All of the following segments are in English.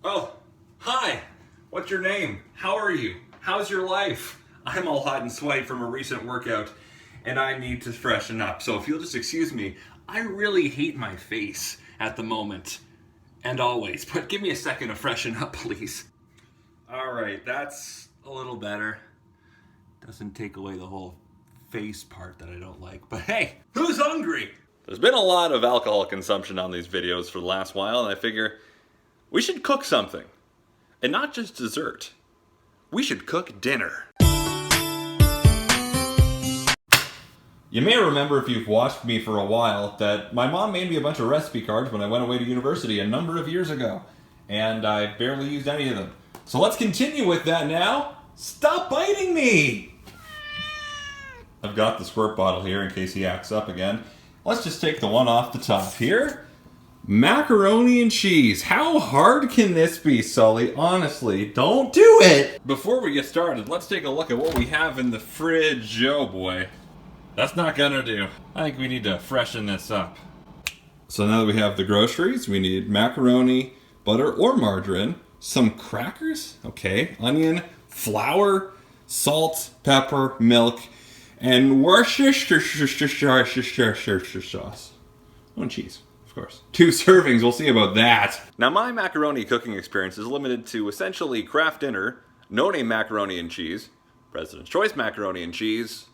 Oh, hi. What's your name? How are you? How's your life? I'm all hot and sweaty from a recent workout, and I need to freshen up. So if you'll just excuse me, I really hate my face at the moment, and always. But give me a second to freshen up, please. All right, that's a little better. Doesn't take away the whole face part that I don't like. But hey, who's hungry? There's been a lot of alcohol consumption on these videos for the last while, and I figure we should cook something. And not just dessert. We should cook dinner. You may remember, if you've watched me for a while, that my mom made me a bunch of recipe cards when I went away to university a number of years ago. And I barely used any of them. So let's continue with that now. Stop biting me! I've got the squirt bottle here in case he acts up again. Let's just take the one off the top here. Macaroni and cheese. How hard can this be, Sully? Honestly, don't do it! Before we get started, let's take a look at what we have in the fridge. Oh boy. That's not gonna do. I think we need to freshen this up. So now that we have the groceries, we need macaroni, butter or margarine, some crackers, okay, onion, flour, salt, pepper, milk, and Worcestershire sauce. Oh, and cheese. Of course. 2 servings, we'll see about that. Now my macaroni cooking experience is limited to essentially Kraft Dinner, No Name macaroni and cheese, President's Choice macaroni and cheese.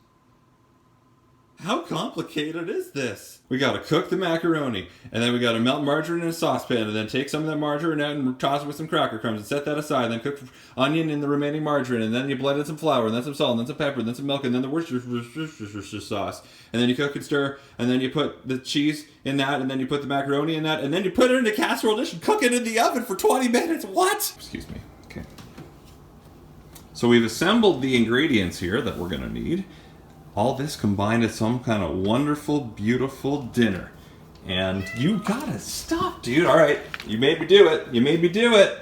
How complicated is this? We gotta cook the macaroni, and then we gotta melt margarine in a saucepan, and then take some of that margarine out and toss it with some cracker crumbs and set that aside, and then cook onion in the remaining margarine, and then you blend in some flour, and then some salt, and then some pepper, and then some milk, and then the Worcestershire sauce. And then you cook and stir, and then you put the cheese in that, and then you put the macaroni in that, and then you put it in a casserole dish and cook it in the oven for 20 minutes. What? Excuse me. Okay. So we've assembled the ingredients here that we're gonna need. All this combined is some kind of wonderful, beautiful dinner. And you gotta stop, dude. All right, you made me do it. You made me do it.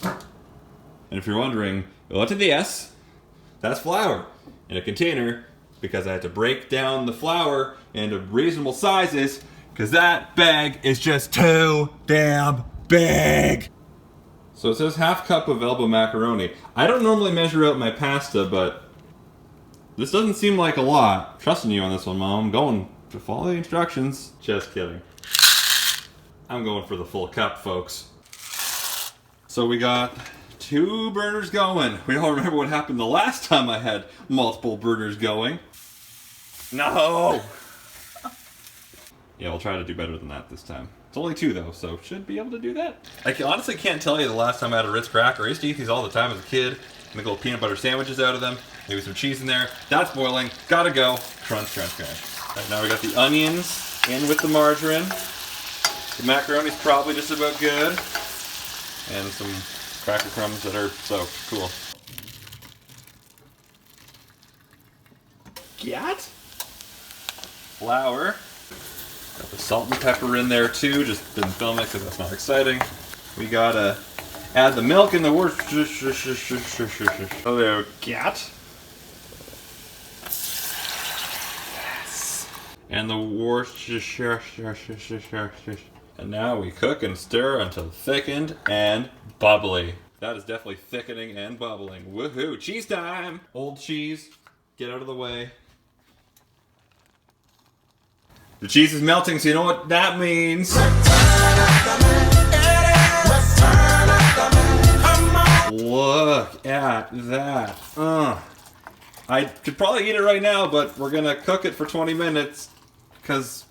And if you're wondering, what did the S? That's flour in a container, because I had to break down the flour into reasonable sizes, because that bag is just too damn big. So it says half cup of elbow macaroni. I don't normally measure out my pasta, but this doesn't seem like a lot. Trusting you on this one, Mom. I'm going to follow the instructions. Just kidding. I'm going for the full cup, folks. So we got 2 burners going. We all remember what happened the last time I had multiple burners going. No! Yeah, we'll try to do better than that this time. It's only 2 though, so should be able to do that. I honestly can't tell you the last time I had a Ritz cracker. I used to eat these all the time as a kid. Make little peanut butter sandwiches out of them. Maybe some cheese in there. That's boiling. Gotta go. Crunch, crunch, crunch. Right, now we got the onions in with the margarine. The macaroni's probably just about good. And some cracker crumbs that are soaked. Cool. Got flour. Got the salt and pepper in there too. Just didn't film it because that's not exciting. We gotta add the milk and the Worcestershire. Oh, there we got. Yes. And the Worcestershire. And now we cook and stir until thickened and bubbly. That is definitely thickening and bubbling. Woohoo! Cheese time! Old cheese, get out of the way. The cheese is melting, so you know what that means. Look at that. I could probably eat it right now, but we're gonna cook it for 20 minutes because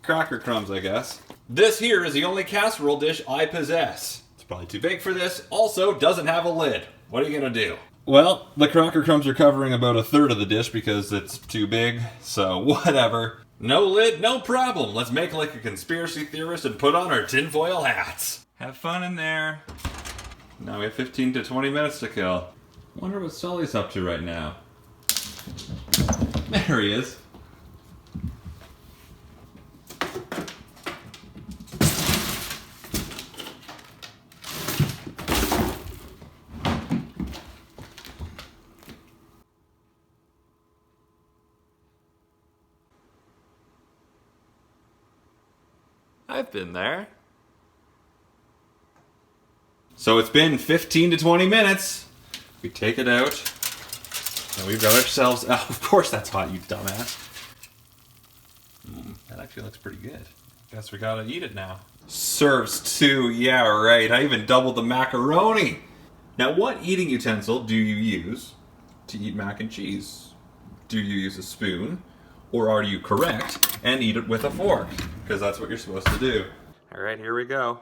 cracker crumbs, I guess. This here is the only casserole dish I possess. It's probably too big for this. Also, doesn't have a lid. What are you gonna do? Well, the cracker crumbs are covering about 1/3 of the dish because it's too big, so whatever. No lid, no problem. Let's make like a conspiracy theorist and put on our tinfoil hats. Have fun in there. Now we have 15 to 20 minutes to kill. Wonder what Sully's up to right now. There he is. I've been there. So it's been 15 to 20 minutes. We take it out, and we've got ourselves... Oh, of course that's hot, you dumbass. That actually looks pretty good. Guess we gotta eat it now. Serves too, yeah, right. I even doubled the macaroni. Now, what eating utensil do you use to eat mac and cheese? Do you use a spoon, or are you correct and eat it with a fork? Because that's what you're supposed to do. All right, here we go.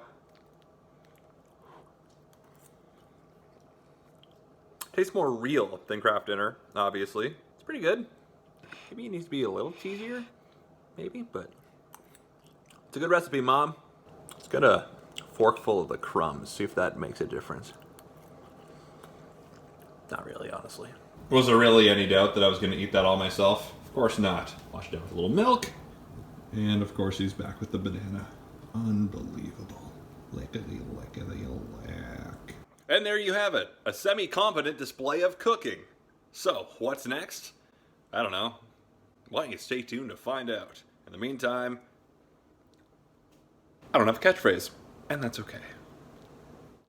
Tastes more real than Kraft Dinner, obviously. It's pretty good. Maybe it needs to be a little cheesier, maybe, but it's a good recipe, Mom. Let's get a fork full of the crumbs, see if that makes a difference. Not really, honestly. Was there really any doubt that I was going to eat that all myself? Of course not. Wash it down with a little milk. And of course he's back with the banana. Unbelievable. Lickety, lickety, lick. And there you have it. A semi-competent display of cooking. So, what's next? I don't know. Why don't you stay tuned to find out. In the meantime, I don't have a catchphrase. And that's okay.